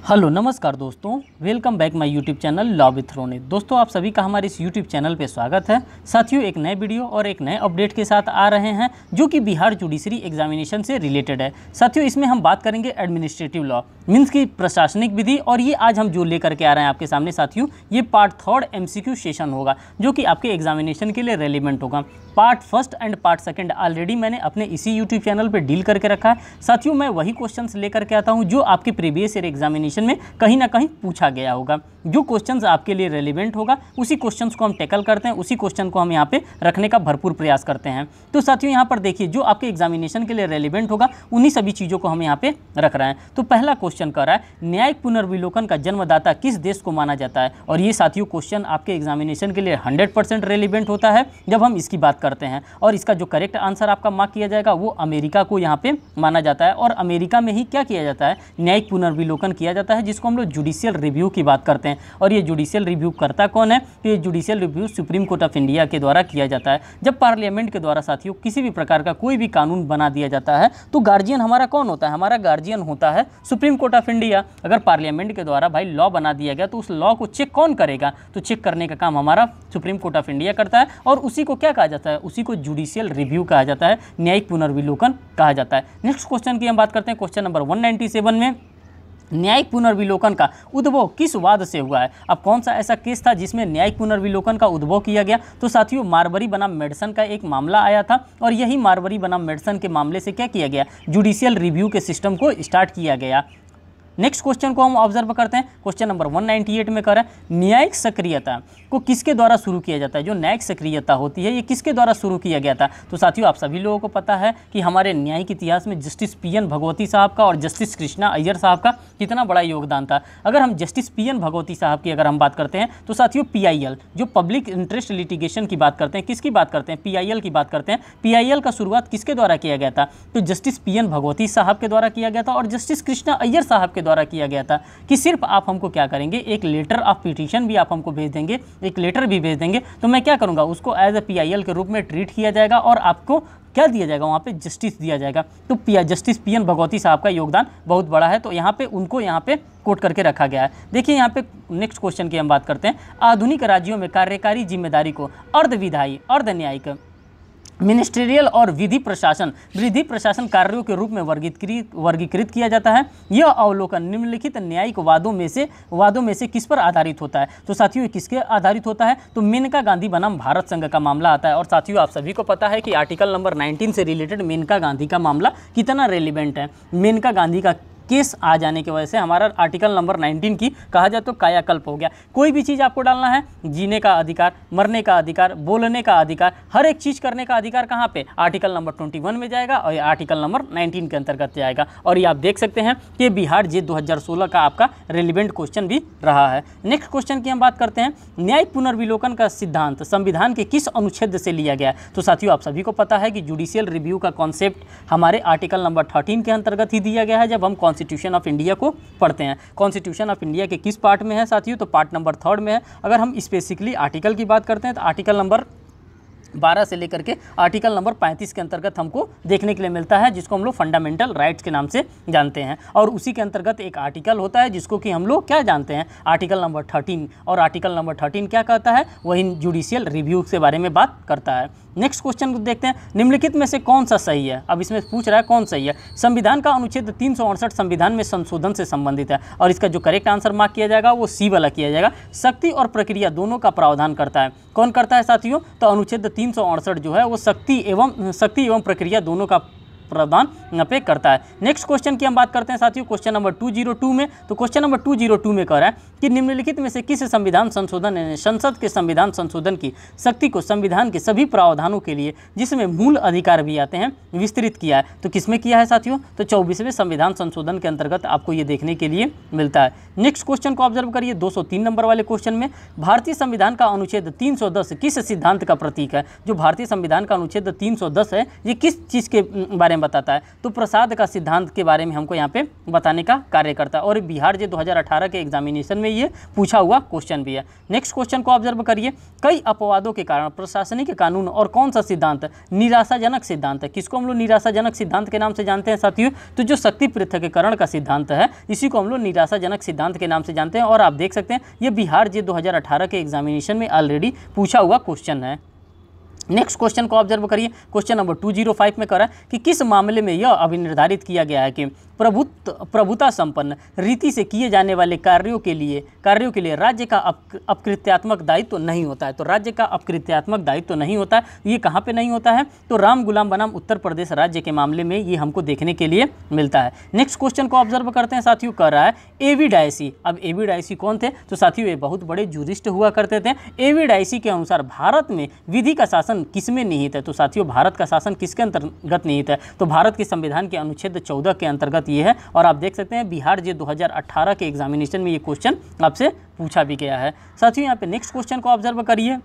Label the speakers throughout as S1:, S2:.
S1: Hello नमस्कार दोस्तों, welcome back my YouTube channel law with Ronit. दोस्तों आप सभी का हमारे इस यूट्यूब चैनल पे स्वागत है। साथियों एक नए वीडियो और एक नए अपडेट के साथ आ रहे हैं जो कि बिहार जुडिशरी एग्जामिनेशन से रिलेटेड है। साथियों इसमें हम बात करेंगे एडमिनिस्ट्रेटिव लॉ मीन्स की प्रशासनिक विधि, और ये आज हम जो लेकर के आ रहे हैं आपके सामने साथियों, ये पार्ट 3 MCQ सेशन होगा जो कि आपके एग्जामिनेशन के लिए रेलिवेंट होगा। पार्ट 1 एंड पार्ट 2 ऑलरेडी मैंने अपने इसी यूट्यूब चैनल पर डील करके रखा है। साथियों मैं वही क्वेश्चंस लेकर के आता हूँ जो आपके प्रीवियस ईयर एग्जामिनेशन में कहीं ना कहीं पूछा गया होगा। जो क्वेश्चंस आपके लिए रेलिवेंट होगा उसी क्वेश्चंस को हम टैकल करते हैं, उसी क्वेश्चन को हम यहाँ पे रखने का भरपूर प्रयास करते हैं। तो साथियों यहाँ पर देखिए, जो आपके एग्जामिनेशन के लिए रेलिवेंट होगा उन्हीं सभी चीज़ों को हम यहाँ पे रख रहे हैं। तो पहला क्वेश्चन कह रहा है, न्यायिक पुनर्विलोकन का जन्मदाता किस देश को माना जाता है। और ये साथियों क्वेश्चन आपके एग्जामिनेशन के लिए 100% रेलिवेंट होता है जब हम इसकी बात करते हैं। और इसका जो करेक्ट आंसर आपका मार्क किया जाएगा वो अमेरिका को यहाँ पे माना जाता है। और अमेरिका में ही क्या किया जाता है, न्यायिक पुनर्विलोकन किया जाता है, जिसको हम लोग जुडिशियल रिव्यू की बात करते हैं। और ये जुडिशियल रिव्यू करता कौन है, तो ये judicial review supreme court of India के द्वारा किया जाता है। जब पार्लियामेंट के द्वारा साथियों किसी भी प्रकार का कोई भी कानून बना दिया जाता है तो गार्जियन हमारा कौन होता है, हमारा गार्जियन होता है सुप्रीम कोर्ट ऑफ इंडिया। अगर पार्लियामेंट के द्वारा भाई लॉ बना दिया गया तो उस लॉ को चेक कौन करेगा, तो चेक करने का काम हमारा सुप्रीम कोर्ट ऑफ इंडिया करता है। और उसी को क्या कहा जाता है, उसी को जुडिशियल रिव्यू कहा जाता है, न्यायिक पुनर्विलोकन कहा जाता है। नेक्स्ट क्वेश्चन की हम बात करते हैं। क्वेश्चन नंबर 197 में न्यायिक पुनर्विलोकन का उद्भव किस वाद से हुआ है। अब कौन सा ऐसा केस था जिसमें न्यायिक पुनर्विलोकन का उद्भव किया गया, तो साथियों मारबरी बनाम मेडिसन का एक मामला आया था। और यही मारबरी बनाम मेडिसन के मामले से क्या किया गया, जुडिशियल रिव्यू के सिस्टम को स्टार्ट किया गया। नेक्स्ट क्वेश्चन को हम ऑब्जर्व करते हैं। क्वेश्चन नंबर 198 में कह रहा है, न्यायिक सक्रियता को किसके द्वारा शुरू किया जाता है। जो न्यायिक सक्रियता होती है ये किसके द्वारा शुरू किया गया था, तो साथियों आप सभी लोगों को पता है कि हमारे न्यायिक इतिहास में जस्टिस PN भगवती साहब का और जस्टिस कृष्णा अय्यर साहब का कितना बड़ा योगदान था। अगर हम जस्टिस PN भगवती साहब की अगर हम बात करते हैं तो साथियों PIL जो पब्लिक इंटरेस्ट लिटिगेशन की बात करते हैं, किसकी बात करते हैं, PIL की बात करते हैं। PIL का शुरुआत किसके द्वारा किया गया था, तो जस्टिस PN भगवती साहब के द्वारा किया गया था और जस्टिस कृष्णा अय्यर साहब के द्वारा किया गया था। कि सिर्फ आप हमको क्या करेंगे, एक लेटर ऑफ पिटीशन भी आप हमको भेज देंगे, एक लेटर भी भेज देंगे, तो मैं क्या करूंगा, उसको एज ए PIL के रूप में ट्रीट किया जाएगा और आपको क्या दिया जाएगा, वहाँ पे जस्टिस दिया जाएगा। तो जस्टिस PN भगवती साहब का योगदान बहुत बड़ा है, तो यहाँ पे उनको यहाँ पे कोट करके रखा गया है। देखिए यहाँ पे नेक्स्ट क्वेश्चन की हम बात करते हैं। आधुनिक राज्यों में कार्यकारी जिम्मेदारी को अर्धविधायी, अर्धन्यायिक, मिनिस्ट्रियल और विधि प्रशासन कार्यों के रूप में वर्गीकृत किया जाता है। यह अवलोकन निम्नलिखित न्यायिक वादों में से किस पर आधारित होता है, तो साथियों ये किसके आधारित होता है, तो मेनका गांधी बनाम भारत संघ का मामला आता है। और साथियों आप सभी को पता है कि आर्टिकल नंबर 19 से रिलेटेड मेनका गांधी का मामला कितना रेलिवेंट है। मेनका गांधी का केस आ जाने की वजह से हमारा आर्टिकल नंबर 19 की कहा जाए तो कायाकल्प हो गया। कोई भी चीज़ आपको डालना है, जीने का अधिकार, मरने का अधिकार, बोलने का अधिकार, हर एक चीज़ करने का अधिकार कहाँ पे, आर्टिकल नंबर 21 में जाएगा और आर्टिकल नंबर 19 के अंतर्गत जाएगा। और ये आप देख सकते हैं कि बिहार जे 2016 का आपका रेलिवेंट क्वेश्चन भी रहा है। नेक्स्ट क्वेश्चन की हम बात करते हैं। न्यायिक पुनर्विलोकन का सिद्धांत संविधान के किस अनुच्छेद से लिया गया है, तो साथियों आप सभी को पता है कि जुडिशियल रिव्यू का कॉन्सेप्ट हमारे आर्टिकल नंबर 13 के अंतर्गत ही दिया गया है। जब हम कॉन्स्टिट्यूशन ऑफ इंडिया को पढ़ते हैं, कॉन्स्टिट्यूशन ऑफ इंडिया के किस पार्ट में है साथियों, तो पार्ट नंबर 3 में है। अगर हम स्पेसिफिकली आर्टिकल की बात करते हैं तो आर्टिकल नंबर 12 से लेकर के आर्टिकल नंबर 35 के अंतर्गत हमको देखने के लिए मिलता है, जिसको हम लोग फंडामेंटल राइट्स के नाम से जानते हैं। और उसी के अंतर्गत एक आर्टिकल होता है जिसको कि हम लोग क्या जानते हैं, आर्टिकल नंबर 13। और आर्टिकल नंबर 13 क्या कहता है, वही जुडिशियल रिव्यू के बारे में बात करता है। नेक्स्ट क्वेश्चन को देखते हैं। निम्नलिखित में से कौन सा सही है, अब इसमें पूछ रहा है कौन सही है। संविधान का अनुच्छेद 368 संविधान में संशोधन से संबंधित है और इसका जो करेक्ट आंसर मार्क किया जाएगा वो C वाला किया जाएगा। शक्ति और प्रक्रिया दोनों का प्रावधान करता है। कौन करता है साथियों, तो अनुच्छेद 368 जो है वो शक्ति एवं प्रक्रिया दोनों का प्रावधान यहाँ पे करता है। नेक्स्ट क्वेश्चन की हम बात करते हैं साथियों। क्वेश्चन नंबर 202 में, तो क्वेश्चन नंबर 202 में कह रहा है कि निम्नलिखित में से किस संविधान संशोधन ने संसद के संविधान संशोधन की शक्ति को संविधान के सभी प्रावधानों के लिए, जिसमें मूल अधिकार भी आते हैं, विस्तृत किया है। तो किसमें किया है साथियों, तो 24वें संविधान संशोधन के अंतर्गत आपको ये देखने के लिए मिलता है। नेक्स्ट क्वेश्चन को ऑब्जर्व करिए। 203 नंबर वाले क्वेश्चन में, भारतीय संविधान का अनुच्छेद 310 किस सिद्धांत का प्रतीक है। जो भारतीय संविधान का अनुच्छेद 310 है ये किस चीज़ के बारे बारे में बताता है, तो प्रसाद का सिद्धांत के बारे में हमको यहाँ पे बताने का कार्य करता है। और बिहार जे 2018 के एग्जामिनेशन में ये पूछा हुआ क्वेश्चन भी है। नेक्स्ट क्वेश्चन को ऑब्जर्व करिए, कई अपवादों के कारण प्रशासनिक कानून और कौन सा सिद्धांत निराशाजनक सिद्धांत है। किसको हम लोग निराशाजनक सिद्धांत के नाम से जानते हैं साथियों? तो जो शक्ति पृथक्करण का सिद्धांत है इसी को हम लोग निराशाजनक सिद्धांत के नाम से जानते हैं। और आप देख सकते हैं ये बिहार जे 2018 के एग्जामिनेशन में ऑलरेडी पूछा हुआ क्वेश्चन है। नेक्स्ट क्वेश्चन को ऑब्जर्व करिए, क्वेश्चन नंबर 205 में कह रहा है कि किस मामले में यह अभिनिर्धारित किया गया है कि प्रभुता संपन्न रीति से किए जाने वाले कार्यों के लिए राज्य का अपकृत्यात्मक दायित्व नहीं होता है। तो राज्य का अपकृत्यात्मक दायित्व नहीं होता है, ये कहाँ पे नहीं होता है? तो राम गुलाम बनाम उत्तर प्रदेश राज्य के मामले में ये हमको देखने के लिए मिलता है। नेक्स्ट क्वेश्चन को ऑब्जर्व करते हैं साथियों, कह रहा है एवी डायसी। अब एवी डायसी कौन थे? तो साथियों ये बहुत बड़े जूरिस्ट हुआ करते थे। एवी डायसी के अनुसार भारत में विधि का शासन किसमें निहित है? तो साथियों भारत का शासन किसके अंतर्गत निहित है? तो भारत के संविधान के अनुच्छेद 14 के अंतर्गत ये है। और आप देख सकते हैं बिहार जे 2018 के एग्जामिनेशन में ये क्वेश्चन आपसे पूछा भी गया है। साथियों यहाँ पे नेक्स्ट क्वेश्चन को ऑब्जर्व करिए,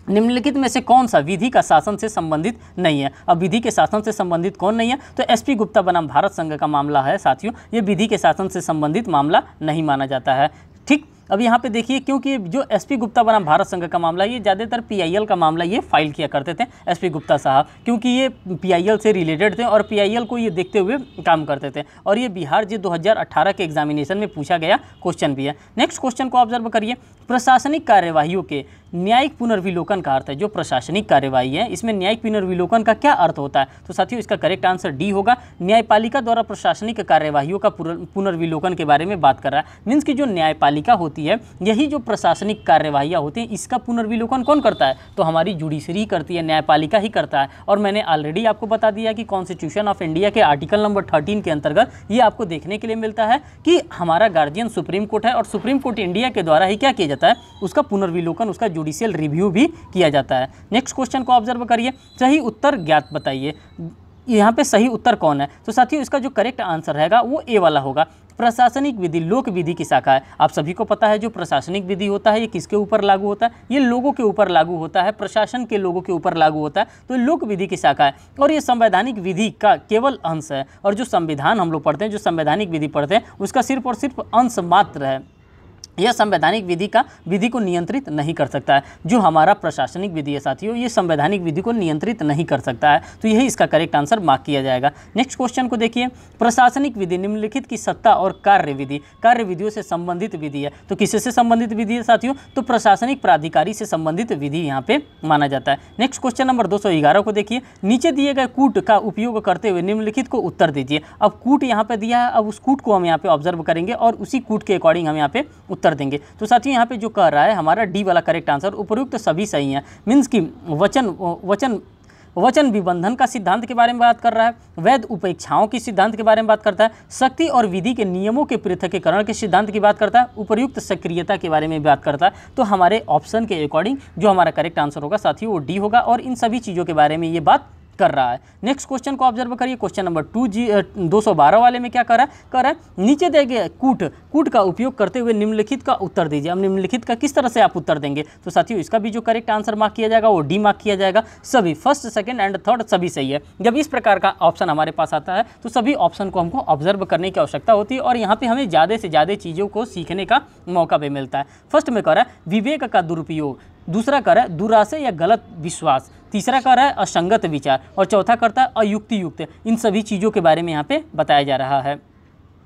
S1: निम्नलिखित में से कौन सा विधि का शासन से संबंधित नहीं है? अब विधि के शासन से संबंधित कौन नहीं है? तो एसपी गुप्ता बनाम भारत संघ का मामला है साथियों, ये विधि के शासन से संबंधित मामला नहीं माना जाता है। ठीक, अब यहाँ पे देखिए, क्योंकि जो एसपी गुप्ता बनाम भारत संघ का मामला ये ज़्यादातर पीआईएल का मामला ये फाइल किया करते थे एसपी गुप्ता साहब, क्योंकि ये पीआईएल से रिलेटेड थे और पीआईएल को ये देखते हुए काम करते थे। और ये बिहार जे 2018 के एग्जामिनेशन में पूछा गया क्वेश्चन भी है। नेक्स्ट क्वेश्चन को ऑब्जर्व करिए, प्रशासनिक कार्यवाहियों के न्यायिक पुनर्विलोकन का अर्थ है। जो प्रशासनिक कार्यवाही है इसमें न्यायिक पुनर्विलोकन का क्या अर्थ होता है? तो साथियों इसका करेक्ट आंसर डी होगा। न्यायपालिका द्वारा प्रशासनिक कार्यवाहियों का पुनर्विलोकन के बारे में बात कर रहा है। मीन्स की जो न्यायपालिका होती है, यही जो प्रशासनिक कार्यवाहियाँ होती हैं, इसका पुनर्विलोकन कौन करता है? तो हमारी जुडिशरी करती है, न्यायपालिका ही करता है। और मैंने ऑलरेडी आपको बता दिया कि कॉन्स्टिट्यूशन ऑफ इंडिया के आर्टिकल नंबर 13 के अंतर्गत ये आपको देखने के लिए मिलता है कि हमारा गार्जियन सुप्रीम कोर्ट है और सुप्रीम कोर्ट इंडिया के द्वारा ही क्या किया जाता है? उसका पुनर्विलोकन, उसका जुडिशियल रिव्यू भी किया जाता है। नेक्स्ट क्वेश्चन को ऑब्जर्व करिए, सही उत्तर ज्ञात बताइए। यहाँ पे सही उत्तर कौन है? तो साथियों इसका जो करेक्ट आंसर रहेगा वो ए वाला होगा। प्रशासनिक विधि लोक विधि की शाखा है। आप सभी को पता है जो प्रशासनिक विधि होता है ये किसके ऊपर लागू होता है? ये लोगों के ऊपर लागू होता है, प्रशासन के लोगों के ऊपर लागू होता है। तो लोक विधि की शाखा है और ये संवैधानिक विधि का केवल अंश है। और जो संविधान हम लोग पढ़ते हैं, जो संवैधानिक विधि पढ़ते हैं, उसका सिर्फ और सिर्फ अंश मात्र है। यह संवैधानिक विधि को नियंत्रित नहीं कर सकता है। जो हमारा प्रशासनिक विधि है साथियों, ये संवैधानिक विधि को नियंत्रित नहीं कर सकता है। तो यही इसका करेक्ट आंसर मार्क किया जाएगा। नेक्स्ट क्वेश्चन को देखिए, प्रशासनिक विधि निम्नलिखित की सत्ता और कार्य विधियों से संबंधित विधि है। तो किससे संबंधित विधि है साथियों? तो प्रशासनिक प्राधिकारी से संबंधित विधि यहाँ पे माना जाता है। नेक्स्ट क्वेश्चन नंबर 211 को देखिए, नीचे दिए गए कूट का उपयोग करते हुए निम्नलिखित को उत्तर दीजिए। अब कूट यहाँ पे दिया है, अब उस कूट को हम यहाँ पे ऑब्जर्व करेंगे और उसी कूट के अकॉर्डिंग हम यहाँ पे उत्तर देंगे। तो साथियों यहाँ पे जो कह रहा है हमारा डी वाला करेक्ट आंसर, उपयुक्त सभी सही हैं। मीन्स की वचन विबंधन का सिद्धांत के बारे में बात कर रहा है, वैध उपेक्षाओं की सिद्धांत के बारे में बात करता है, शक्ति और विधि के नियमों के पृथक्करण के सिद्धांत की बात करता है, उपयुक्त सक्रियता के बारे में बात करता है। तो हमारे ऑप्शन के अकॉर्डिंग जो हमारा करेक्ट आंसर होगा साथियों वो डी होगा और इन सभी चीज़ों के बारे में ये बात कर रहा है। नेक्स्ट क्वेश्चन को ऑब्जर्व करिए, क्वेश्चन नंबर 212 वाले में क्या कर रहा है? नीचे दिए गए कूट का उपयोग करते हुए निम्नलिखित का उत्तर दीजिए। अब निम्नलिखित का किस तरह से आप उत्तर देंगे? तो साथियों इसका भी जो करेक्ट आंसर मार्क किया जाएगा वो डी मार्क किया जाएगा। सभी फर्स्ट, सेकंड एंड थर्ड सभी सही है। जब इस प्रकार का ऑप्शन हमारे पास आता है तो सभी ऑप्शन को हमको ऑब्जर्व करने की आवश्यकता होती है और यहाँ पे हमें ज़्यादा से ज़्यादा चीज़ों को सीखने का मौका भी मिलता है। फर्स्ट में कह रहा है विवेक का दुरुपयोग, दूसरा कर है दुराशय या गलत विश्वास, तीसरा कर है असंगत विचार और चौथा करता है अयुक्ति युक्त। इन सभी चीज़ों के बारे में यहाँ पे बताया जा रहा है।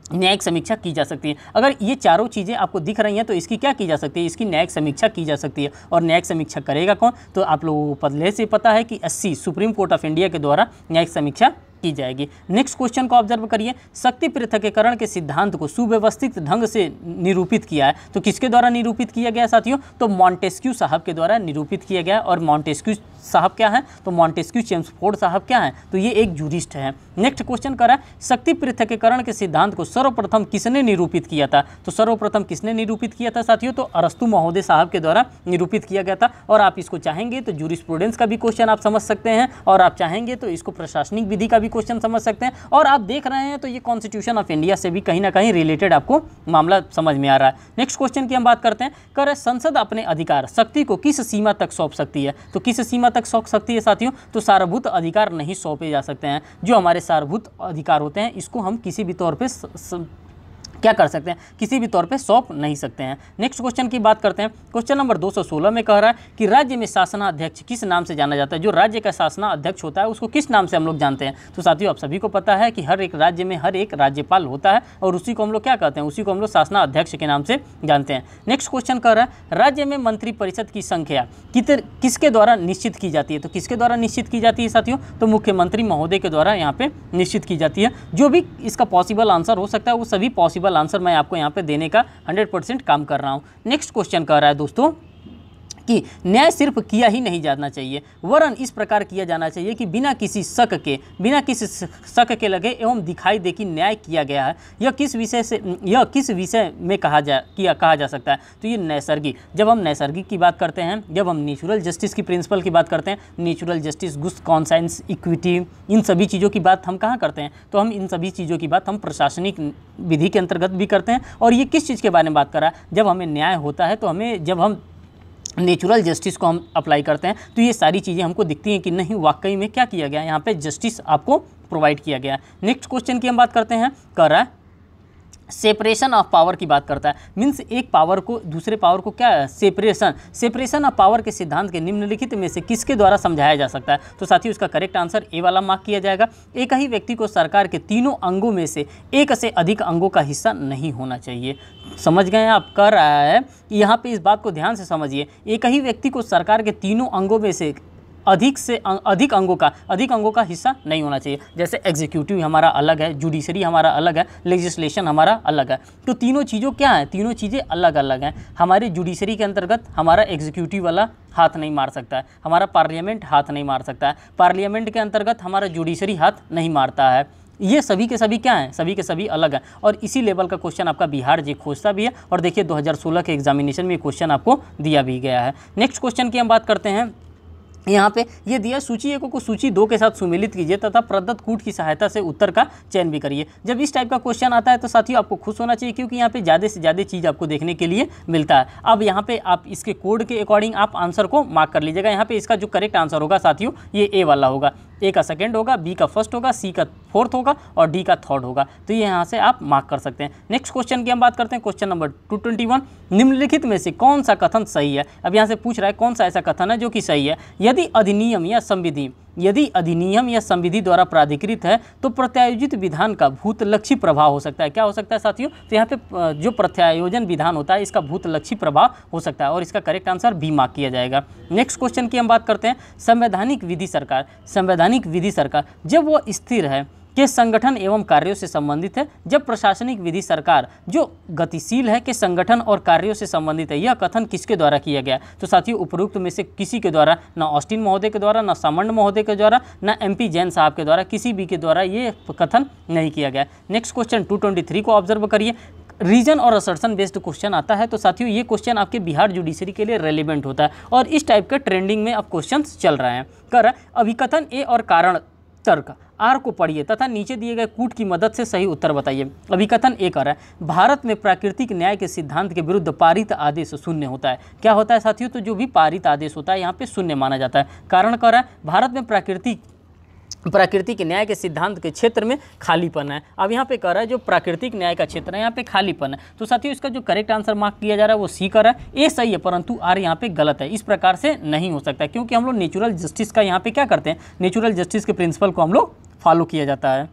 S1: न्यायिक समीक्षा की जा सकती है। अगर ये चारों चीज़ें आपको दिख रही हैं तो इसकी क्या की जा सकती है? इसकी न्यायिक समीक्षा की जा सकती है। और न्यायिक समीक्षा करेगा कौन? तो आप लोगों को पहले से पता है कि 80 सुप्रीम कोर्ट ऑफ इंडिया के द्वारा न्यायिक समीक्षा की जाएगी। नेक्स्ट क्वेश्चन को ऑब्जर्व करिए, शक्ति पृथक्करण के सिद्धांत को सुव्यवस्थित ढंग से निरूपित किया है। तो किसके द्वारा निरूपित किया गया साथियों? तो मॉन्टेस्क्यू साहब के द्वारा निरूपित किया गया। और मॉन्टेस्क्यू साहब क्या है? तो मॉन्टेस्क्यू चेम्सफोर्ड साहब क्या है? तो ये एक जूरिस्ट है। नेक्स्ट क्वेश्चन कर रहा है, शक्ति पृथक्करण के सिद्धांत को सर्वप्रथम किसने निरूपित किया था? तो सर्वप्रथम किसने निरूपित किया था साथियों? तो अरस्तु महोदय साहब के द्वारा निरूपित किया गया था। और आप इसको चाहेंगे तो जूरिस्प्रूडेंस का भी क्वेश्चन आप समझ सकते हैं और आप चाहेंगे तो इसको प्रशासनिक विधि का भी भी क्वेश्चन समझ सकते हैं। और आप देख रहे हैं तो ये कॉन्स्टिट्यूशन ऑफ इंडिया से भी कहीं ना कहीं रिलेटेड आपको मामला समझ में आ रहा है। नेक्स्ट क्वेश्चन की हम बात करते हैं, कर संसद अपने अधिकार शक्ति को किस सीमा तक सौंप सकती है? तो किस सीमा तक सौंप सकती है साथियों? तो सार्वभौत अधिकार नहीं सौंपे जा सकते हैं। जो हमारे सार्वभौत अधिकार होते हैं इसको हम किसी भी तौर पे क्या कर सकते हैं, किसी भी तौर पे सौंप नहीं सकते हैं। नेक्स्ट क्वेश्चन की बात करते हैं। क्वेश्चन नंबर 216 में कह रहा है कि राज्य में शासनाध्यक्ष किस नाम से जाना जाता है? जो राज्य का शासनाध्यक्ष होता है उसको किस नाम से हम लोग जानते हैं? तो साथियों आप सभी को पता है कि हर एक राज्य में हर एक राज्यपाल होता है और उसी को हम लोग क्या कहते हैं, उसी को हम लोग शासनाध्यक्ष के नाम से जानते हैं। नेक्स्ट क्वेश्चन कह रहा है राज्य में मंत्रिपरिषद की संख्या किसके द्वारा निश्चित की जाती है? तो किसके द्वारा निश्चित की जाती है साथियों? तो मुख्यमंत्री महोदय के द्वारा यहाँ पे निश्चित की जाती है। जो भी इसका पॉसिबल आंसर हो सकता है वो सभी पॉसिबल आंसर मैं आपको यहाँ पे देने का 100% काम कर रहा हूँ। नेक्स्ट क्वेश्चन कह रहा है दोस्तों कि न्याय सिर्फ किया ही नहीं जाना चाहिए वरन इस प्रकार किया जाना चाहिए कि बिना किसी शक के लगे एवं दिखाई दे कि न्याय किया गया है। यह किस विषय में कहा जा सकता है? तो ये नैसर्गिक, जब हम नैसर्गिक की बात करते हैं, जब हम नेचुरल जस्टिस की प्रिंसिपल की बात करते हैं, natural justice, good conscience, equity, इन सभी चीज़ों की बात हम कहाँ करते हैं? तो हम इन सभी चीज़ों की बात हम प्रशासनिक विधि के अंतर्गत भी करते हैं। और ये किस चीज़ के बारे में बात कर रहा है? जब हमें न्याय होता है तो हमें, जब हम नेचुरल जस्टिस को हम अप्लाई करते हैं तो ये सारी चीज़ें हमको दिखती हैं कि नहीं वाकई में क्या किया गया, यहाँ पे जस्टिस आपको प्रोवाइड किया गया है। नेक्स्ट क्वेश्चन की हम बात करते हैं, कर रहा है सेपरेशन ऑफ पावर की बात करता है। मीन्स एक पावर को दूसरे पावर को क्या, सेपरेशन ऑफ पावर के सिद्धांत के निम्नलिखित में से किसके द्वारा समझाया जा सकता है? तो साथियों इसका करेक्ट आंसर ए वाला मार्क किया जाएगा। एक ही व्यक्ति को सरकार के तीनों अंगों में से एक से अधिक अंगों का हिस्सा नहीं होना चाहिए। समझ गए आप? कर रहा है यहाँ पे इस बात को ध्यान से समझिए, एक ही व्यक्ति को सरकार के तीनों अंगों में से अधिक अंगों का हिस्सा नहीं होना चाहिए। जैसे एग्जीक्यूटिव हमारा अलग है, जुडिशरी हमारा अलग है, लेजिस्लेशन हमारा अलग है। तो तीनों चीज़ों क्या है, तीनों चीज़ें अलग अलग हैं। हमारे जुडिशरी के अंतर्गत हमारा एग्जीक्यूटिव वाला हाथ नहीं मार सकता है, हमारा पार्लियामेंट हाथ नहीं मार सकता है, पार्लियामेंट के अंतर्गत हमारा जुडिशरी हाथ नहीं मारता है। ये सभी के सभी क्या हैं, सभी के सभी अलग हैं। और इसी लेवल का क्वेश्चन आपका बिहार जी खोजता भी है। और देखिए 2016 के एग्जामिनेशन में क्वेश्चन आपको दिया भी गया है। नेक्स्ट क्वेश्चन की हम बात करते हैं। यहाँ पे ये दिया सूची 1 को सूची 2 के साथ सुमेलित कीजिए तथा प्रदत्त कूट की सहायता से उत्तर का चयन भी करिए। जब इस टाइप का क्वेश्चन आता है तो साथियों आपको खुश होना चाहिए क्योंकि यहाँ पे ज़्यादा से ज़्यादा चीज़ आपको देखने के लिए मिलता है। अब यहाँ पे आप इसके कोड के अकॉर्डिंग आप आंसर को मार्क कर लीजिएगा। यहाँ पे इसका जो करेक्ट आंसर होगा साथियों ये ए वाला होगा, ए का सेकंड होगा, बी का फर्स्ट होगा, सी का फोर्थ होगा और डी का थर्ड होगा। तो ये यहाँ से आप मार्क कर सकते हैं। नेक्स्ट क्वेश्चन की हम बात करते हैं, क्वेश्चन नंबर 221, निम्नलिखित में से कौन सा कथन सही है? अब यहाँ से पूछ रहा है कौन सा ऐसा कथन है जो कि सही है। यदि अधिनियम या संविधि द्वारा प्राधिकृत है तो प्रत्यायोजित विधान का भूतलक्षी प्रभाव हो सकता है। क्या हो सकता है साथियों? तो यहाँ पे जो प्रत्यायोजन विधान होता है इसका भूतलक्षी प्रभाव हो सकता है और इसका करेक्ट आंसर बी मार्क किया जाएगा। नेक्स्ट क्वेश्चन की हम बात करते हैं, संवैधानिक विधि सरकार जब वो स्थिर है के संगठन एवं कार्यों से संबंधित है, जब प्रशासनिक विधि सरकार जो गतिशील है के संगठन और कार्यों से संबंधित है। यह कथन किसके द्वारा किया गया? तो साथियों उपरोक्त में से किसी के द्वारा, ना ऑस्टिन महोदय के द्वारा, ना सामंत महोदय के द्वारा, ना MP जैन साहब के द्वारा, किसी भी के द्वारा ये कथन नहीं किया गया। नेक्स्ट क्वेश्चन 223 को ऑब्जर्व करिए। रीजन और असर्शन बेस्ड क्वेश्चन आता है तो साथियों ये क्वेश्चन आपके बिहार जुडिशरी के लिए रेलिवेंट होता है और इस टाइप का ट्रेंडिंग में अब क्वेश्चन चल रहे हैं। कर अभिकथन ए और कारण तर्क आर को पढ़िए तथा नीचे दिए गए कूट की मदद से सही उत्तर बताइए। अभिकथन ए कर रहा है, भारत में प्राकृतिक न्याय के सिद्धांत के विरुद्ध पारित आदेश शून्य होता है। क्या होता है साथियों? तो जो भी पारित आदेश होता है यहाँ पे शून्य माना जाता है। कारण कर रहा है, भारत में प्राकृतिक न्याय के सिद्धांत के क्षेत्र में खालीपन है। अब यहाँ पे कह रहा है जो प्राकृतिक न्याय का क्षेत्र है यहाँ पे खालीपन है। तो साथियों इसका जो करेक्ट आंसर मार्क किया जा रहा है वो सी कर रहा है। ए सही है परंतु आर यहाँ पे गलत है। इस प्रकार से नहीं हो सकता क्योंकि हम लोग नेचुरल जस्टिस का यहाँ पे क्या करते हैं, नेचुरल जस्टिस के प्रिंसिपल को हम लोग फॉलो किया जाता है।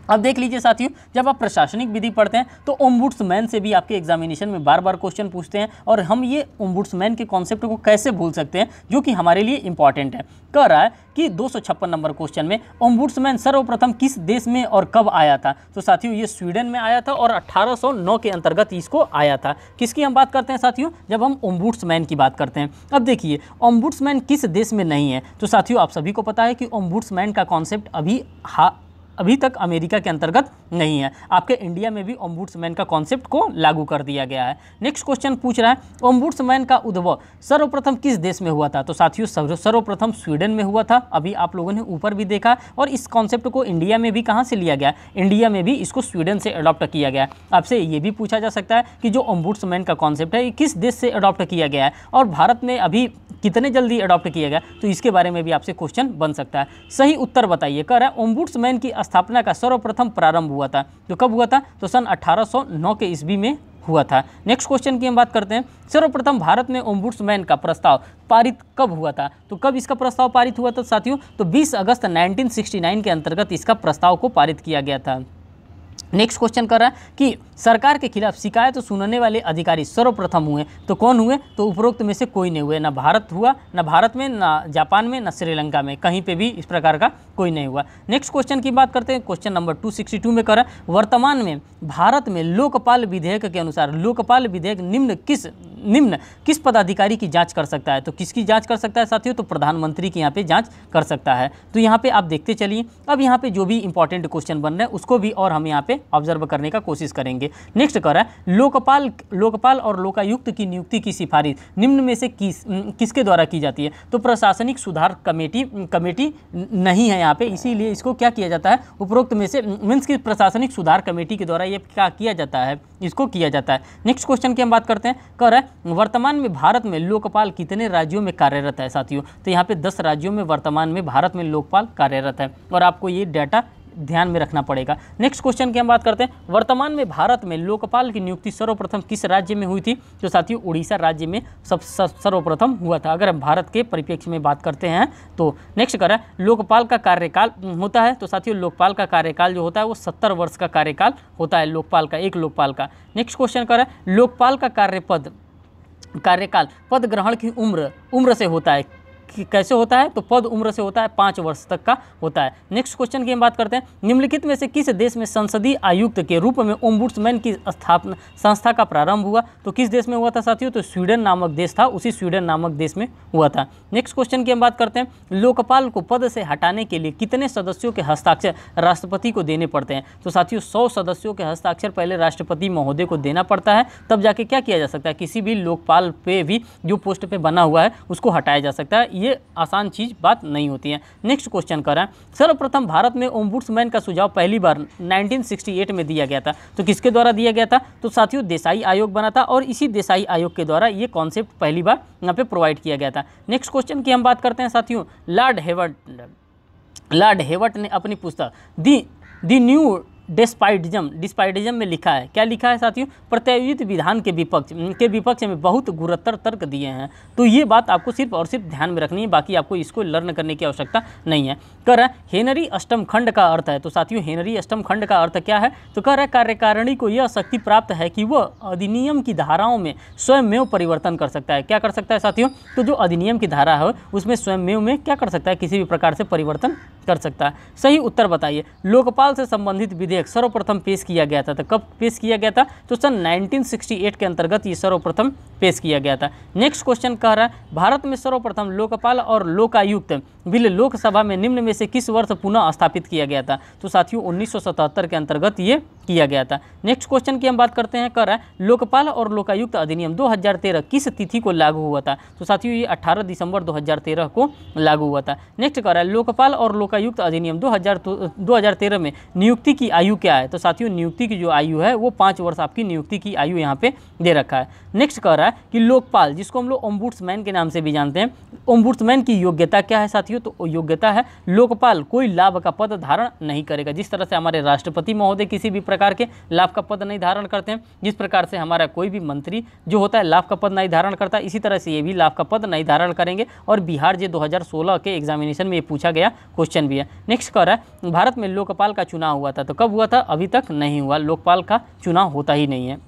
S1: अब देख लीजिए साथियों, जब आप प्रशासनिक विधि पढ़ते हैं तो ओम्बुड्समैन से भी आपके एग्जामिनेशन में बार बार क्वेश्चन पूछते हैं और हम ये ओम्बुड्समैन के कॉन्सेप्ट को कैसे भूल सकते हैं जो कि हमारे लिए इंपॉर्टेंट है। कह रहा है कि 256 नंबर क्वेश्चन में ओम्बुड्समैन सर्वप्रथम किस देश में और कब आया था? तो साथियों ये स्वीडन में आया था और 1809 के अंतर्गत इसको आया था। किसकी हम बात करते हैं साथियों? जब हम ओम्बुड्समैन की बात करते हैं। अब देखिए ओम्बुड्समैन किस देश में नहीं है? तो साथियों आप सभी को पता है कि ओम्बुड्समैन का कॉन्सेप्ट अभी अभी तक अमेरिका के अंतर्गत नहीं है। आपके इंडिया में भी ओम्बुड्समैन का कॉन्सेप्ट को लागू कर दिया गया है। नेक्स्ट क्वेश्चन पूछ रहा है ओम्बुड्समैन का उद्भव सर्वप्रथम किस देश में हुआ था? तो साथियों सर्वप्रथम स्वीडन में हुआ था। अभी आप लोगों ने ऊपर भी देखा और इस कॉन्सेप्ट को इंडिया में भी कहाँ से लिया गया? इंडिया में भी इसको स्वीडन से अडॉप्ट किया गया। आपसे ये भी पूछा जा सकता है कि जो ओम्बुड्समैन का कॉन्सेप्ट है ये किस देश से अडॉप्ट किया गया है और भारत में अभी कितने जल्दी अडॉप्ट किया गया, तो इसके बारे में भी आपसे क्वेश्चन बन सकता है। सही उत्तर बताइए। कह रहा है ओम्बुड्समैन की स्थापना का सर्वप्रथम प्रारंभ हुआ था। तो कब हुआ था? तो सन 1809 के ईस्वी में हुआ था। नेक्स्ट क्वेश्चन की हम बात करते हैं। सर्वप्रथम भारत में ओम्बुड्समैन का प्रस्ताव पारित कब हुआ था? तो कब इसका प्रस्ताव पारित हुआ था साथियों? तो 20 अगस्त 1969 के अंतर्गत इसका प्रस्ताव को पारित किया गया था। नेक्स्ट क्वेश्चन कर रहा है कि सरकार के खिलाफ शिकायत सुनने वाले अधिकारी सर्वप्रथम हुए, तो कौन हुए? तो उपरोक्त में से कोई नहीं हुए। ना भारत हुआ, ना भारत में, ना जापान में, ना श्रीलंका में, कहीं पे भी इस प्रकार का कोई नहीं हुआ। नेक्स्ट क्वेश्चन की बात करते हैं। क्वेश्चन नंबर 262 में कर रहा है वर्तमान में भारत में लोकपाल विधेयक के अनुसार लोकपाल विधेयक निम्न किस पदाधिकारी की जांच कर सकता है? तो किसकी जांच कर सकता है साथियों? तो प्रधानमंत्री की यहाँ पे जांच कर सकता है। तो यहाँ पे आप देखते चलिए। अब यहाँ पे जो भी इंपॉर्टेंट क्वेश्चन बन रहे हैं उसको भी और हम यहाँ पे ऑब्जर्व करने का कोशिश करेंगे। नेक्स्ट कर रहा है लोकपाल और लोकायुक्त की नियुक्ति की सिफारिश निम्न में से किसके द्वारा की जाती है? तो प्रशासनिक सुधार कमेटी नहीं है यहाँ पे, इसीलिए इसको क्या किया जाता है? उपरोक्त में से मीन्स की प्रशासनिक सुधार कमेटी के द्वारा ये क्या किया जाता है? इसको किया जाता है। नेक्स्ट क्वेश्चन की हम बात करते हैं। कह रहा है वर्तमान में भारत में लोकपाल कितने राज्यों में कार्यरत है साथियों? तो यहाँ पे 10 राज्यों में वर्तमान में भारत में लोकपाल कार्यरत है और आपको ये डाटा ध्यान में रखना पड़ेगा। नेक्स्ट क्वेश्चन की हम बात करते हैं। वर्तमान में भारत में लोकपाल की नियुक्ति सर्वप्रथम किस राज्य में हुई थी? तो साथियों उड़ीसा राज्य में सर्वप्रथम हुआ था, अगर हम भारत के परिप्रेक्ष्य में बात करते हैं तो। नेक्स्ट कर रहा है लोकपाल का कार्यकाल होता है। तो साथियों लोकपाल का कार्यकाल जो होता है वो 70 वर्ष का कार्यकाल होता है लोकपाल का, एक लोकपाल का। नेक्स्ट क्वेश्चन कर रहा है लोकपाल का कार्यकाल पद ग्रहण की उम्र से होता है। कैसे होता है? तो पद उम्र से होता है, 5 वर्ष तक का होता है। नेक्स्ट क्वेश्चन की हम बात करते हैं। निम्नलिखित में से किस देश में संसदीय आयुक्त के रूप में ओम्बुड्समैन की संस्था का प्रारंभ हुआ? तो किस देश में हुआ था साथियों? तो स्वीडन नामक देश था, उसी स्वीडन नामक देश में हुआ था। नेक्स्ट क्वेश्चन की हम बात करते हैं। लोकपाल को पद से हटाने के लिए कितने सदस्यों के हस्ताक्षर राष्ट्रपति को देने पड़ते हैं? तो साथियों 100 सदस्यों के हस्ताक्षर पहले राष्ट्रपति महोदय को देना पड़ता है, तब जाके क्या किया जा सकता है? किसी भी लोकपाल पे भी जो पोस्ट पे बना हुआ है उसको हटाया जा सकता है। ये आसान चीज बात नहीं होती है। नेक्स्ट क्वेश्चन कर रहा है सर्वप्रथम भारत में ओम्बुड्समैन का सुझाव पहली बार 1968 में दिया गया था। तो किसके द्वारा दिया गया था? तो साथियों देसाई आयोग बना था और इसी देसाई आयोग के द्वारा ये कॉन्सेप्ट पहली बार यहाँ पे प्रोवाइड किया गया था। नेक्स्ट क्वेश्चन की हम बात करते हैं साथियों। लॉर्ड हेवर्ट ने अपनी पुस्तक दी न्यू डिस्पाइडिज्म में लिखा है। क्या लिखा है साथियों? प्रत्यायोजित विधान के विपक्ष में बहुत गुरुतर तर्क दिए हैं। तो ये बात आपको सिर्फ और सिर्फ ध्यान में रखनी है, बाकी आपको इसको लर्न करने की आवश्यकता नहीं है। कह रहा है हेनरी अष्टम खंड का अर्थ है। तो साथियों हेनरी अष्टम खंड का अर्थ क्या है? तो कह रहा है कार्यकारिणी को यह शक्ति प्राप्त है कि वह अधिनियम की धाराओं में स्वयं परिवर्तन कर सकता है। क्या कर सकता है साथियों? तो जो अधिनियम की धारा है उसमें स्वयं में क्या कर सकता है? किसी भी प्रकार से परिवर्तन कर सकता है। सही उत्तर बताइए। लोकपाल से संबंधित विधेयक सर्वप्रथम पेश किया गया था। तो कब पेश किया गया था? तो सन 1968 के अंतर्गत ये सर्वप्रथम पेश किया गया था। नेक्स्ट क्वेश्चन कह रहा है भारत में सर्वप्रथम लोकपाल और लोकायुक्त बिल लोकसभा में निम्न में से किस वर्ष पुनः स्थापित किया गया था? तो साथियों 1977 के अंतर्गत ये किया गया था। नेक्स्ट क्वेश्चन की हम बात करते हैं। कह रहा है लोकपाल और लोकायुक्त अधिनियम 2013 किस तिथि को लागू हुआ था? तो साथियों ये 18 दिसंबर 2013 को लागू हुआ था। नेक्स्ट कह रहा है लोकपाल और लोकायुक्त अधिनियम 2013 में नियुक्ति की आयु क्या है? तो साथियों नियुक्ति की जो आयु है वो 5 वर्ष आपकी नियुक्ति की आयु यहाँ पे दे रखा है। नेक्स्ट कह रहा है कि लोकपाल जिसको हम लोग ओम्बुड्समैन के नाम से भी जानते हैं, ओम्बुड्समैन की योग्यता क्या है साथियों? तो योग्यता है लोकपाल कोई लाभ का पद धारण नहीं करेगा। जिस तरह से हमारे राष्ट्रपति महोदय किसी भी प्रकार के लाभ का पद नहीं धारण करते हैं, जिस प्रकार से हमारा कोई भी मंत्री जो होता है लाभ का पद नहीं धारण करता, इसी तरह से ये भी लाभ का पद नहीं धारण करेंगे। और बिहार जे 2016 के एग्जामिनेशन में ये पूछा गया क्वेश्चन भी है। नेक्स्ट कह रहा है भारत में लोकपाल का चुनाव हुआ था। तो कब हुआ था? अभी तक नहीं हुआ, लोकपाल का चुनाव होता ही नहीं है।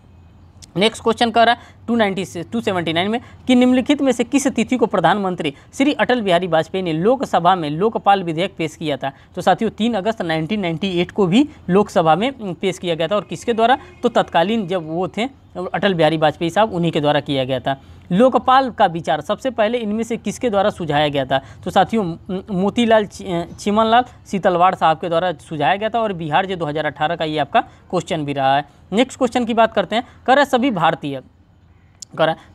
S1: नेक्स्ट क्वेश्चन कह रहा है 279 में कि निम्नलिखित में से किस तिथि को प्रधानमंत्री श्री अटल बिहारी वाजपेयी ने लोकसभा में लोकपाल विधेयक पेश किया था? तो साथियों 3 अगस्त 1998 को भी लोकसभा में पेश किया गया था। और किसके द्वारा? तो तत्कालीन जब वो थे अटल बिहारी वाजपेयी साहब, उन्हीं के द्वारा किया गया था। लोकपाल का विचार सबसे पहले इनमें से किसके द्वारा सुझाया गया था? तो साथियों मोतीलाल चिमनलाल सीतलवाड़ साहब के द्वारा सुझाया गया था और बिहार जो 2018 का ये आपका क्वेश्चन भी रहा है। नेक्स्ट क्वेश्चन की बात करते हैं। कर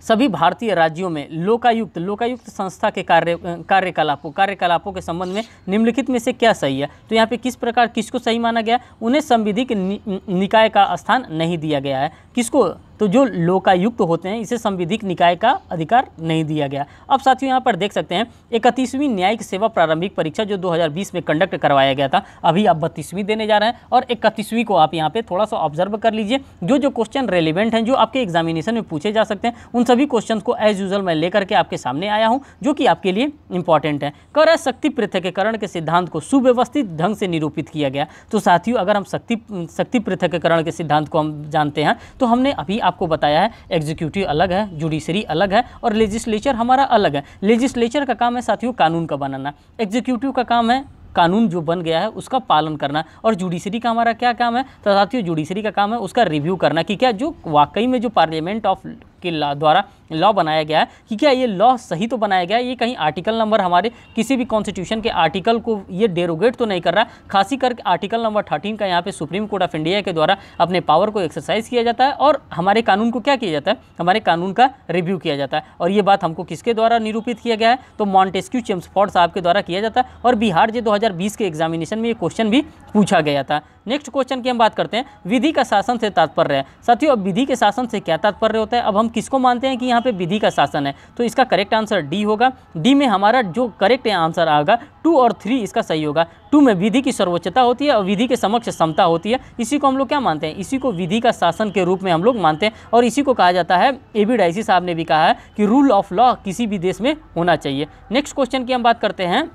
S1: सभी भारतीय राज्यों में लोकायुक्त संस्था के कार्यकलापों के संबंध में निम्नलिखित में से क्या सही है? तो यहाँ पे किस प्रकार किसको सही माना गया? उन्हें संविधिक निकाय का स्थान नहीं दिया गया है। किसको? तो जो लोकायुक्त होते हैं इसे संविधिक निकाय का अधिकार नहीं दिया गया। अब साथियों यहाँ पर देख सकते हैं 31वीं न्यायिक सेवा प्रारंभिक परीक्षा जो 2020 में कंडक्ट करवाया गया था, अभी आप 32वीं देने जा रहे हैं और 31वीं को आप यहाँ पे थोड़ा सा ऑब्जर्व कर लीजिए। जो क्वेश्चन रेलिवेंट हैं, जो आपके एग्जामिनेशन में पूछे जा सकते हैं, उन सभी क्वेश्चन को एज यूजुअल मैं लेकर के आपके सामने आया हूँ, जो कि आपके लिए इंपॉर्टेंट है। कर है शक्ति पृथक्करण के सिद्धांत को सुव्यवस्थित ढंग से निरूपित किया गया। तो साथियों अगर हम शक्ति पृथक्करण के सिद्धांत को हम जानते हैं तो हमने अभी आपको बताया है एग्जीक्यूटिव अलग है, जुडिशरी अलग है और लेजिस्लेचर हमारा अलग है। लेजिस्लेचर का काम है साथियों कानून का बनाना, एग्जीक्यूटिव का काम है कानून जो बन गया है उसका पालन करना और जुडिशरी का हमारा क्या काम है? तो साथियों जुडिशरी का काम है उसका रिव्यू करना कि क्या जो वाकई में जो पार्लियामेंट ऑफ के द्वारा लॉ बनाया गया है कि क्या ये लॉ सही तो बनाया गया है, ये कहीं आर्टिकल नंबर हमारे किसी भी कॉन्स्टिट्यूशन के आर्टिकल को ये डेरोगेट तो नहीं कर रहा। खासी करके आर्टिकल नंबर 13 का यहाँ पे सुप्रीम कोर्ट ऑफ इंडिया के द्वारा अपने पावर को एक्सरसाइज किया जाता है और हमारे कानून को क्या किया जाता है? हमारे कानून का रिव्यू किया जाता है। और ये बात हमको किसके द्वारा निरूपित किया गया है? तो मॉन्टेस्क्यू चेम्सफोर्ड साहब के द्वारा किया जाता है और बिहार जे 2020 के एग्जामिनेशन में ये क्वेश्चन भी पूछा गया था। नेक्स्ट क्वेश्चन की हम बात करते हैं, विधि का शासन से तात्पर्य है। साथियों अब विधि के शासन से क्या तात्पर्य होता है? अब हम किसको मानते हैं कि यहाँ पे विधि का शासन है? तो इसका करेक्ट आंसर डी होगा। डी में हमारा जो करेक्ट आंसर आएगा 2 और 3 इसका सही होगा। 2 में विधि की सर्वोच्चता होती है और विधि के समक्ष समता होती है। इसी को हम लोग क्या मानते हैं? इसी को विधि का शासन के रूप में हम लोग मानते हैं और इसी को कहा जाता है, ए.बी. डाइसी साहब ने भी कहा है कि रूल ऑफ लॉ किसी भी देश में होना चाहिए। नेक्स्ट क्वेश्चन की हम बात करते हैं।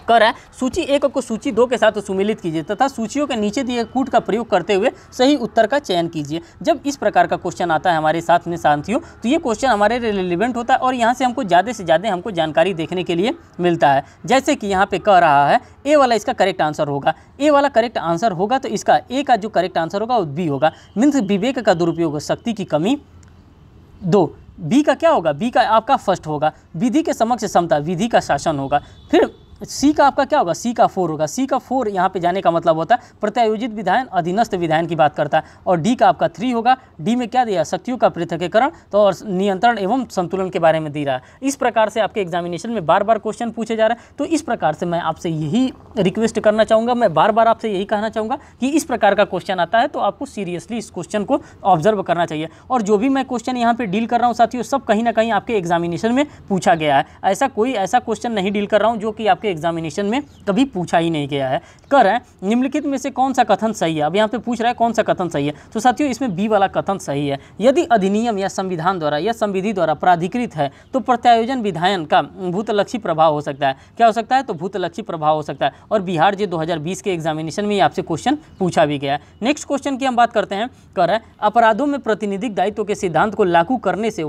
S1: कर है सूची 1 को सूची 2 के साथ सुमिलित कीजिए तथा सूचियों के नीचे दिए कूट का प्रयोग करते हुए सही उत्तर का चयन कीजिए। जब इस प्रकार का क्वेश्चन आता है हमारे साथ में साथियों, तो ये क्वेश्चन हमारे रिलेवेंट होता है और यहाँ से हमको ज़्यादा से ज़्यादा हमको जानकारी देखने के लिए मिलता है। जैसे कि यहाँ पे कह रहा है ए वाला इसका करेक्ट आंसर होगा, ए वाला करेक्ट आंसर होगा तो इसका ए का जो करेक्ट आंसर होगा वो बी होगा। मीन्स विवेक का दुरुपयोग, शक्ति की कमी 2। बी का क्या होगा? बी का आपका फर्स्ट होगा। विधि के समक्ष समता, विधि का शासन होगा। फिर सी का आपका क्या होगा? सी का 4 होगा। सी का 4 यहाँ पे जाने का मतलब होता है प्रत्यायोजित विधायन, अधीनस्थ विधायन की बात करता है। और डी का आपका 3 होगा। डी में क्या दिया? शक्तियों का पृथक्करण तो और नियंत्रण एवं संतुलन के बारे में दे रहा है। इस प्रकार से आपके एग्जामिनेशन में बार बार क्वेश्चन पूछे जा रहे हैं। तो इस प्रकार से मैं आपसे यही रिक्वेस्ट करना चाहूँगा, मैं बार बार आपसे यही कहना चाहूँगा कि इस प्रकार का क्वेश्चन आता है तो आपको सीरियसली इस क्वेश्चन को ऑब्जर्व करना चाहिए। और जो भी मैं क्वेश्चन यहाँ पे डील कर रहा हूँ साथियों, सब कहीं ना कहीं आपके एग्जामिनेशन में पूछा गया है। ऐसा क्वेश्चन नहीं डील कर रहा हूँ जो कि आपके एग्जामिनेशन में कभी पूछा ही नहीं गया है। कर है निम्नलिखित में से कौन सा कथन सही है? अब यहाँ पे पूछ रहा है कौन सा कथन सही है, तो साथियों इसमें बी वाला कथन सही है। यदि अधिनियम या संविधान द्वारा या संविधि द्वारा प्राधिकृत है तो प्रत्यायोजन विधायन का भूतलक्षी प्रभाव हो सकता है। क्या हो सकता है? तो भूतलक्षी प्रभाव हो सकता है। और बिहार जे 2020 के एग्जामिनेशन में आपसे क्वेश्चन पूछा भी गया है। नेक्स्ट क्वेश्चन की हम बात करते हैं। कर है अपराधों में प्रतिनिधिक दायित्व के सिद्धांत को लागू करने से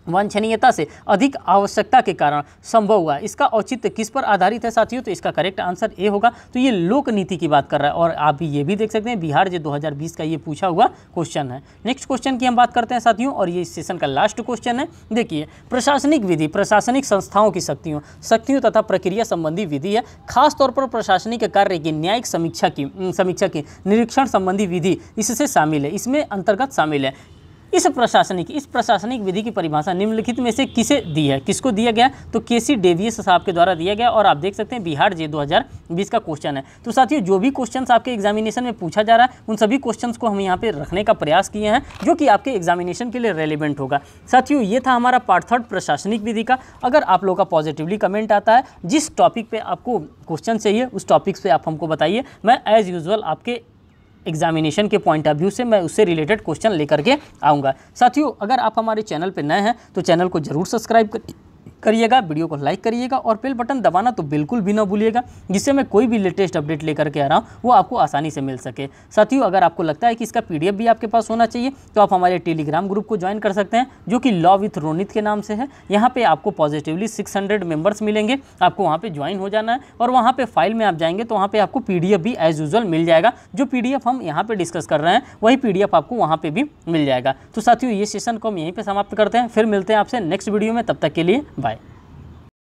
S1: वांछनीयता से अधिक आवश्यकता के कारण संभव हुआ। इसका औचित्य किस पर आधारित है साथियों? तो इसका करेक्ट आंसर ए होगा। तो ये लोक नीति की बात कर रहा है और आप ये भी देख सकते हैं बिहार जो 2020 का ये पूछा हुआ क्वेश्चन है। नेक्स्ट क्वेश्चन की हम बात करते हैं साथियों और ये इस सेशन का लास्ट क्वेश्चन है। देखिए, प्रशासनिक विधि प्रशासनिक संस्थाओं की शक्तियों तथा प्रक्रिया संबंधी विधि है। खासतौर पर प्रशासनिक कार्य की न्यायिक समीक्षा की निरीक्षण संबंधी विधि इससे शामिल है, इसमें अंतर्गत शामिल है। इस प्रशासनिक विधि की परिभाषा निम्नलिखित में से किसको दिया गया? तो केसी डेवियस साहब के द्वारा दिया गया और आप देख सकते हैं बिहार जे 2020 का क्वेश्चन है। तो साथियों जो भी क्वेश्चंस आपके एग्जामिनेशन में पूछा जा रहा है उन सभी क्वेश्चंस को हम यहाँ पे रखने का प्रयास किए हैं जो कि आपके एग्जामिनेशन के लिए रेलिवेंट होगा। साथियों ये था हमारा पार्ट 3 प्रशासनिक विधि का। अगर आप लोगों का पॉजिटिवली कमेंट आता है, जिस टॉपिक पर आपको क्वेश्चन चाहिए उस टॉपिक पर आप हमको बताइए। मैं एज यूजुअल आपके एग्जामिनेशन के पॉइंट ऑफ व्यू से मैं उससे रिलेटेड क्वेश्चन लेकर के आऊँगा। साथियों अगर आप हमारे चैनल पर नए हैं तो चैनल को ज़रूर सब्सक्राइब करिएगा, वीडियो को लाइक करिएगा और बेल बटन दबाना तो बिल्कुल भी ना भूलिएगा, जिससे मैं कोई भी लेटेस्ट अपडेट लेकर के आ रहा हूँ वो आपको आसानी से मिल सके। साथियों, अगर आपको लगता है कि इसका PDF भी आपके पास होना चाहिए तो आप हमारे टेलीग्राम ग्रुप को ज्वाइन कर सकते हैं, जो कि लॉ विथ रोनित के नाम से है। यहाँ पे आपको पॉजिटिवली 600 मेंबर्स मिलेंगे, आपको वहाँ पे ज्वाइन हो जाना है और वहाँ पे फाइल में आप जाएंगे तो वहाँ पे आपको PDF भी एज यूजुअल मिल जाएगा। जो PDF हम यहाँ पे डिस्कस कर रहे हैं वही PDF आपको वहाँ पे भी मिल जाएगा। तो साथियों, ये सेशन को हम यहीं पे समाप्त करते हैं, फिर मिलते हैं आपसे नेक्स्ट वीडियो में, तब तक के लिए बाय।